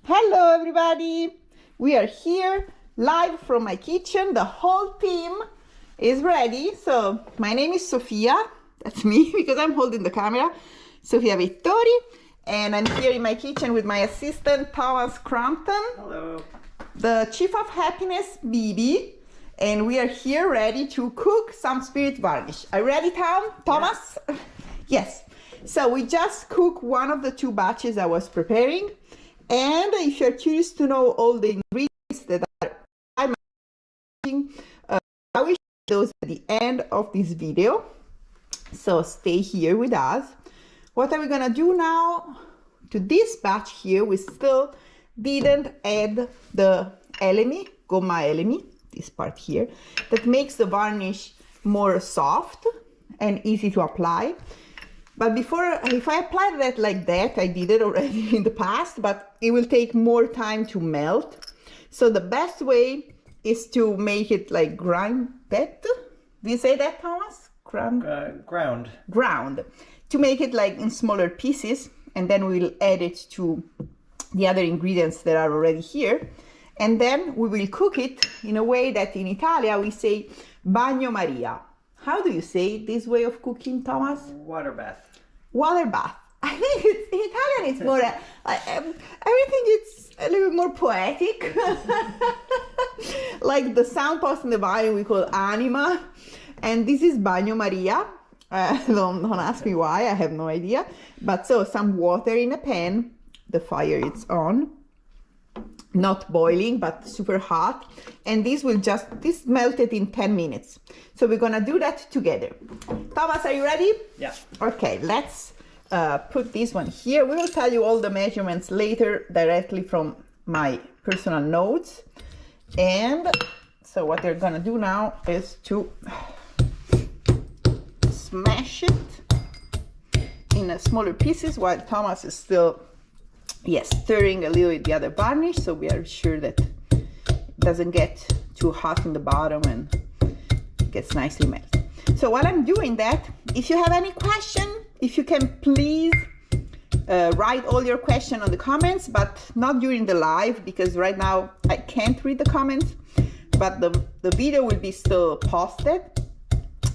Hello everybody! We are here live from my kitchen. The whole team is ready. So my name is Sofia. That's me because I'm holding the camera. Sofia Vittori. And I'm here in my kitchen with my assistant Thomas Crampton. Hello. The Chief of Happiness, Bibi. And we are here ready to cook some spirit varnish. Are you ready, Thomas? Yeah. Yes. So we just cooked one of the two batches I was preparing. And if you're curious to know all the ingredients that I'm using, I will share those at the end of this video. So stay here with us. What are we gonna do now? To this batch here, we still didn't add the elemi, gomma elemi, this part here, that makes the varnish more soft and easy to apply. But before, if I apply that like that, I did it already in the past, but it will take more time to melt. So the best way is to make it like grind that. Do you say that, Thomas? Ground. Ground. To make it like in smaller pieces, and then we'll add it to the other ingredients that are already here. And then we will cook it in a way that in Italia we say bagno Maria. How do you say this way of cooking, Thomas? Water bath. Water bath. I think it's, in Italian it's more, everything is a little more poetic. Like the soundpost in the violin we call anima. And this is bagno Maria. Don't ask me why, I have no idea. But so some water in a pan, the fire is on. Not boiling, but super hot. And this melted in 10 minutes. So we're gonna do that together. Thomas, are you ready? Yeah. Okay, let's put this one here. We will tell you all the measurements later directly from my personal notes. And so what we're gonna do now is to smash it in smaller pieces while Thomas is still stirring a little with the other varnish, so we are sure that it doesn't get too hot in the bottom and gets nicely melted. So while I'm doing that, if you have any question, if you can please write all your questions on the comments, but not during the live, because right now I can't read the comments, but the video will be still posted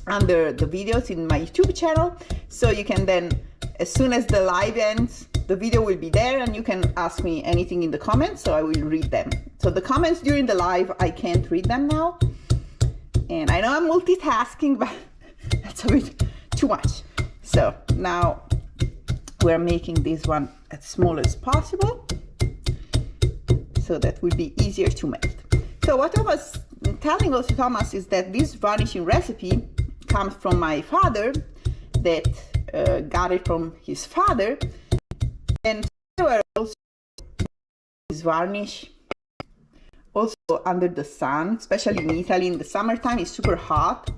under the videos in my YouTube channel, so you can then, as soon as the live ends, the video will be there and you can ask me anything in the comments, so I will read them. So the comments during the live, I can't read them now. And I know I'm multitasking, but that's a bit too much. So now we're making this one as small as possible, so that will be easier to melt. So what I was telling also Thomas is that this varnishing recipe comes from my father, that got it from his father. And also this varnish also under the sun, especially in Italy in the summertime, it's super hot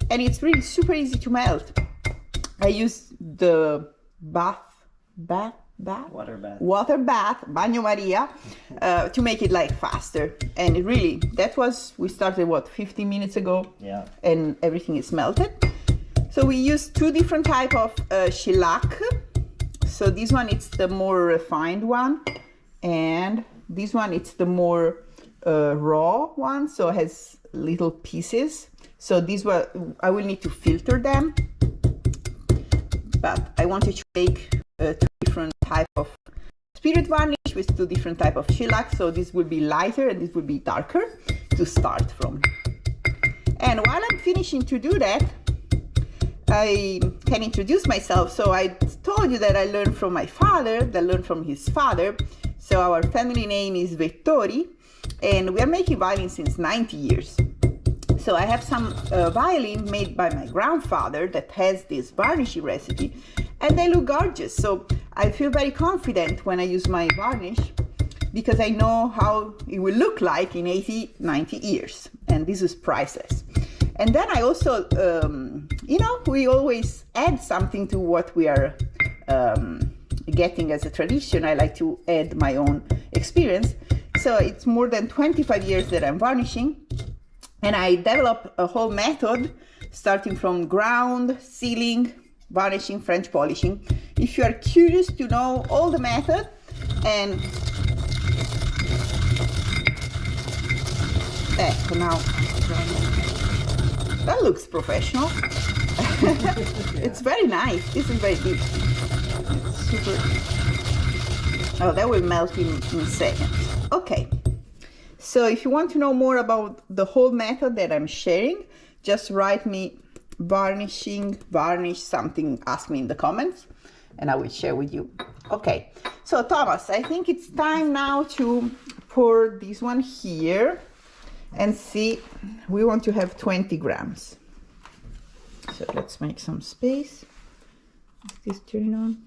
and it's really super easy to melt. I use the water bath, bagno Maria, to make it like faster. And it really, we started what, 15 minutes ago? Yeah. And everything is melted. So we use two different type of shellac. So this one, it's the more refined one, and this one, it's the more raw one, so it has little pieces. So these were, I will need to filter them, but I wanted to make two different type of spirit varnish with two different type of shellac, so this will be lighter and this will be darker to start from. And while I'm finishing to do that, I can introduce myself. So I told you that I learned from my father, that learned from his father. So our family name is Vittori, and we are making violin since 90 years. So I have some violin made by my grandfather that has this varnishing recipe, and they look gorgeous. So I feel very confident when I use my varnish, because I know how it will look like in 80, 90 years, and this is priceless. And then I also, you know, we always add something to what we are getting as a tradition. I like to add my own experience. So it's more than 25 years that I'm varnishing, and I developed a whole method starting from ground, sealing, varnishing, French polishing. If you are curious to know all the method and Now that looks professional. It's very nice. This is very deep. It's super. Oh, that will melt in seconds. Okay. So if you want to know more about the whole method that I'm sharing, just write me varnish something, ask me in the comments, and I will share with you. Okay. So Thomas, I think it's time now to pour this one here and see. We want to have 20 grams. So let's make some space. Is this turning on?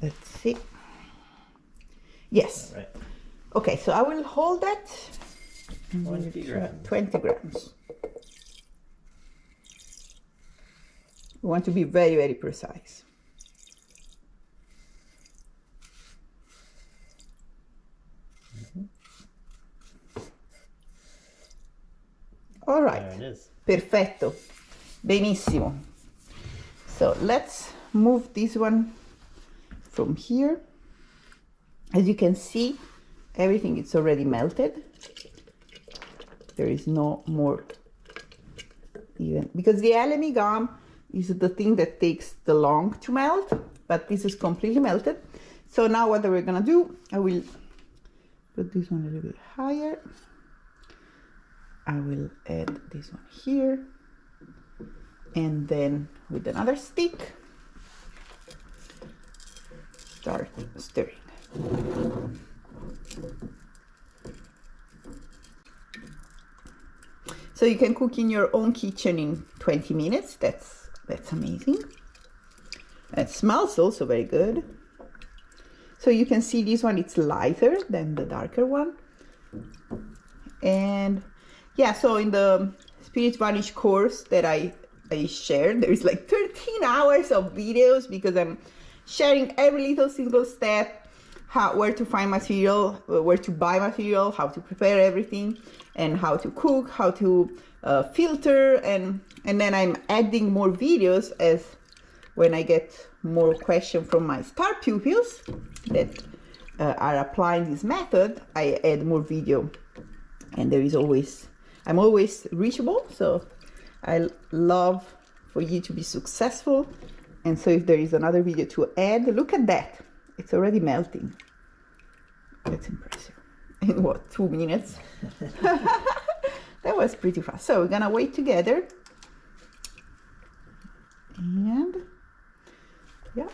Let's see. Yes. Right. Okay, so I will hold that. 20 grams. 20 grams. We want to be very, very precise. All right. There it is. Perfetto. Benissimo. So let's move this one from here. As you can see, everything is already melted. There is no more even, because the LME gum is the thing that takes the long to melt, but this is completely melted. So now what we're gonna do, I will put this one a little bit higher. I will add this one here, and then with another stick, start stirring. So you can cook in your own kitchen in 20 minutes. That's amazing. It smells also very good. So you can see this one, it's lighter than the darker one. And yeah, so in the Complete Varnishing course that I shared, there is like 13 hours of videos, because I'm sharing every little single step, where to find material, where to buy material, how to prepare everything, and how to cook, how to filter, and then I'm adding more videos as when I get more questions from my star pupils that are applying this method. I add more video, and I'm always reachable, so I love for you to be successful. And so if there is another video to add, look at that, it's already melting. That's impressive. In what, 2 minutes? That was pretty fast. So we're gonna wait together. And yeah.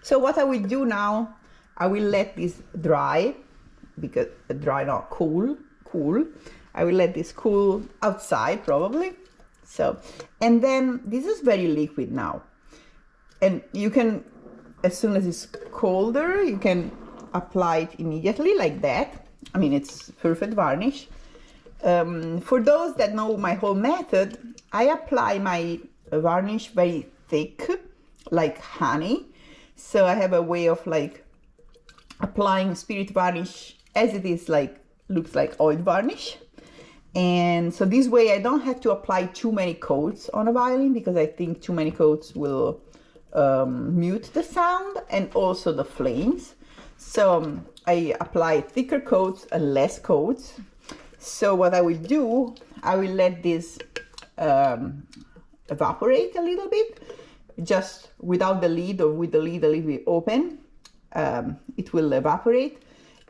So what I will do now, I will let this dry, because dry, not cool. I will let this cool outside probably. So, and then this is very liquid now. And you can, as soon as it's colder, you can apply it immediately like that. I mean, it's perfect varnish. For those that know my whole method, I apply my varnish very thick, like honey. So I have a way of like applying spirit varnish as it is, like looks like oil varnish. And so this way I don't have to apply too many coats on a violin, because I think too many coats will mute the sound and also the flames. So I apply thicker coats and less coats. So what I will do, I will let this evaporate a little bit, just without the lid, or with the lid a little bit open. It will evaporate,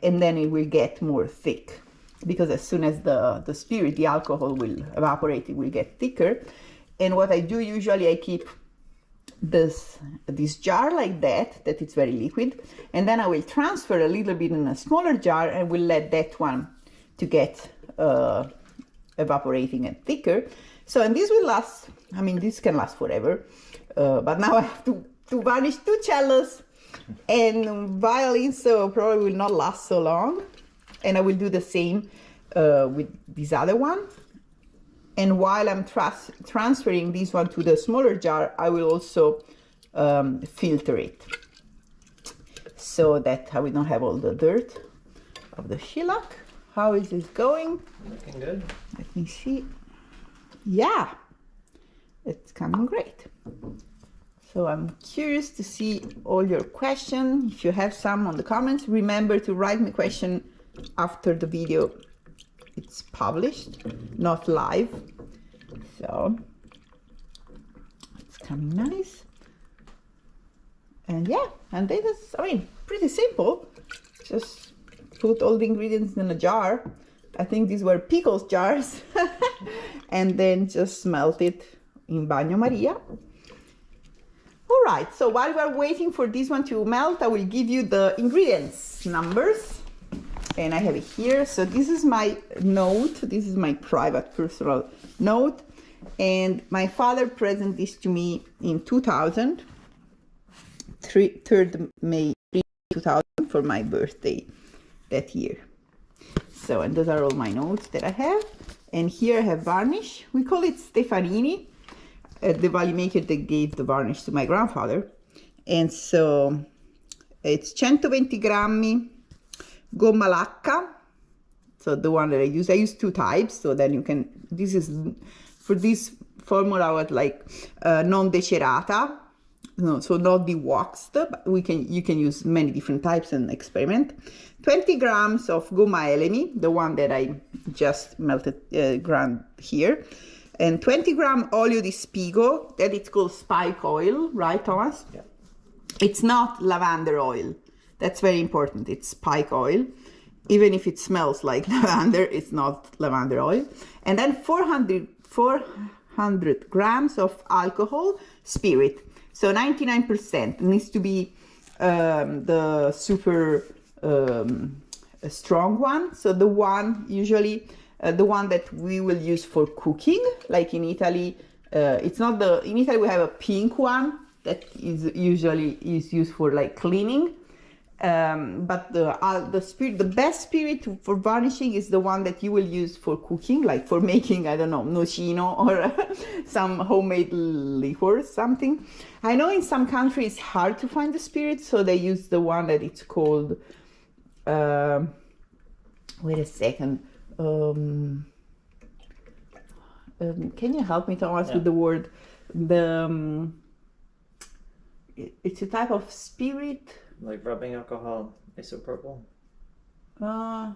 and then it will get more thick, because as soon as the spirit, the alcohol will evaporate, it will get thicker. And what I do usually, I keep this jar like that it's very liquid, and then I will transfer a little bit in a smaller jar, and will let that one to get evaporating and thicker. So, and this will last, I mean, this can last forever, but now I have to varnish 2 cellos and violins, so probably will not last so long. And I will do the same with this other one. And while I'm transferring this one to the smaller jar, I will also filter it, so that I will not have all the dirt of the shellac. How is this going? Looking good. Let me see. Yeah, it's coming great. So I'm curious to see all your questions. If you have some on the comments, remember to write me question after the video it's published, not live. So it's coming nice. And yeah, and this is, I mean, pretty simple. Just put all the ingredients in a jar. I think these were pickles jars. And then just melt it in bagno Maria. All right, so while we're waiting for this one to melt, I will give you the ingredients numbers. And I have it here. So this is my note. This is my private personal note. And my father presented this to me in 2000, 3rd May 2000, for my birthday that year. So, and those are all my notes that I have. And here I have varnish. We call it Stefanini, the valley maker that gave the varnish to my grandfather. And so it's 120 grammi gomma lacca. So the one that I use 2 types. So then you can, this is, for this formula I would like non decerata. No, so not de-waxed, but you can use many different types and experiment. 20 grams of gomma elemi, the one that I just melted, ground here. And 20 gram olio di spigo, that it's called spike oil, right, Thomas? Yeah. It's not lavender oil. That's very important. It's spike oil. Even if it smells like lavender, it's not lavender oil. And then 400 grams of alcohol, spirit. So 99% needs to be the super strong one. So the one usually the one that we will use for cooking, like in Italy. It's not the, in Italy we have a pink one that is usually used for like cleaning. But the spirit, the best spirit for varnishing is the one that you will use for cooking, like for making, I don't know, nocino or some homemade liquor, something. I know in some countries it's hard to find the spirit, so they use the one that it's called, wait a second, can you help me, Thomas, with the word? It's a type of spirit. Like rubbing alcohol, isopropyl? I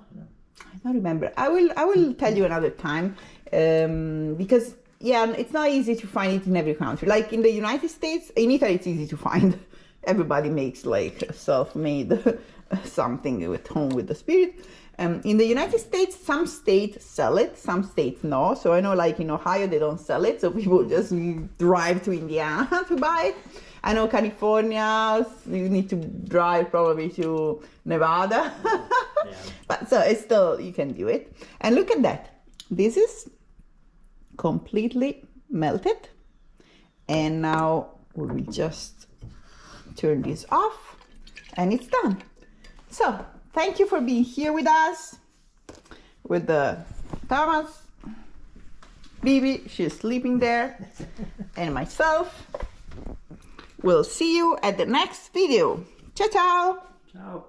don't remember. I will tell you another time, because yeah, it's not easy to find it in every country. Like in the United States, in Italy it's easy to find. Everybody makes like a self-made something at home with the spirit. In the United States, some states sell it, some states no. So I know like in Ohio they don't sell it, so people just drive to Indiana to buy it. I know California, you need to drive probably to Nevada. Yeah. But so it's still, you can do it. And look at that. This is completely melted. And now we will just turn this off and it's done. So thank you for being here with us, with the Thomas, Bibi, she's sleeping there, and myself. We'll see you at the next video. Ciao, ciao. Ciao.